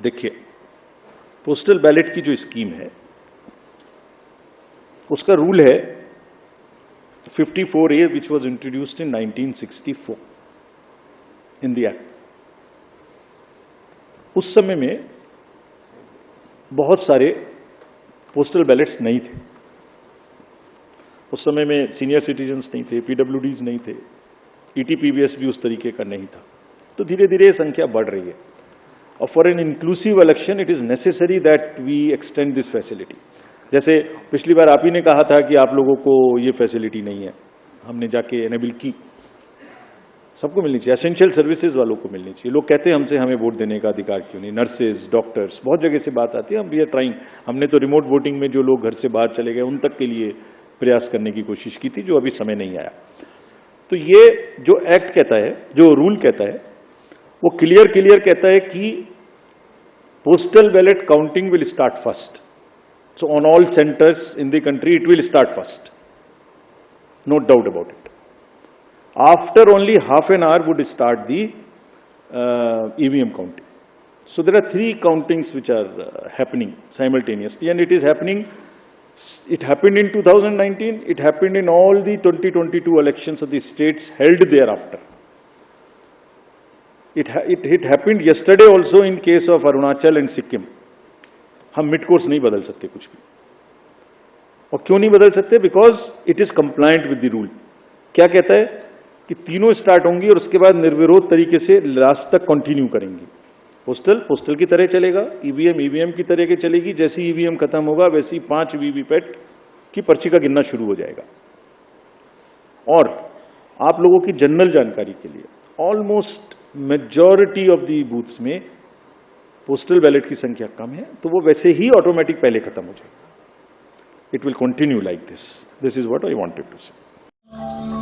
देखिए, postal ballot की जो स्कीम है उसका रूल है 54A which was introduced in 1964 in the act. उस समय में बहुत सारे पोस्टल बैलेट्स नहीं थे। उस समय में सीनियर सिटीजन्स नहीं थे, पीडब्ल्यूडीज नहीं थे, ईटीपीबीएस भी उस तरीके का नहीं था। तो धीरे धीरे संख्या बढ़ रही है और for an inclusive election it is necessary that we extend this facility. जैसे पिछली बार आप ही ने कहा था कि आप लोगों को ये फैसिलिटी नहीं है, हमने जाके एनेबल की। सबको मिलनी चाहिए, एसेंशियल सर्विसेज वालों को मिलनी चाहिए। लोग कहते हैं हमसे हमें वोट देने का अधिकार क्यों नहीं, नर्सेज, डॉक्टर्स, बहुत जगह से बात आती है। हम वी आर ट्राइंग, हमने तो रिमोट वोटिंग में जो लोग घर से बाहर चले गए उन तक के लिए प्रयास करने की कोशिश की थी, जो अभी समय नहीं आया। तो ये जो एक्ट कहता है, जो रूल कहता है, वो क्लियर कहता है कि postal ballot counting will start first. So on all centres in the country it will start first, no doubt about it. After only half an hour would start the EVM counting. So there are three countings which are happening simultaneously, and it is happening. It happened in 2019. It happened in all the 2022 elections of the states held thereafter. It happened yesterday also in case of Arunachal and Sikkim. हम mid course नहीं बदल सकते कुछ भी। और क्यों नहीं बदल सकते? Because it is compliant with the rule. क्या कहता है कि तीनों स्टार्ट होंगी और उसके बाद निर्विरोध तरीके से लास्ट तक कंटिन्यू करेंगी। पोस्टल की तरह चलेगा, ईवीएम की तरह के चलेगी। जैसे ईवीएम खत्म होगा वैसे ही 5 वीवीपैट की पर्ची का गिनना शुरू हो जाएगा। और आप लोगों की जनरल जानकारी के लिए, almost majority of the booths में पोस्टल बैलेट की संख्या कम है, तो वो वैसे ही ऑटोमेटिक पहले खत्म हो जाएगा। It will continue like this. This is what I wanted to से।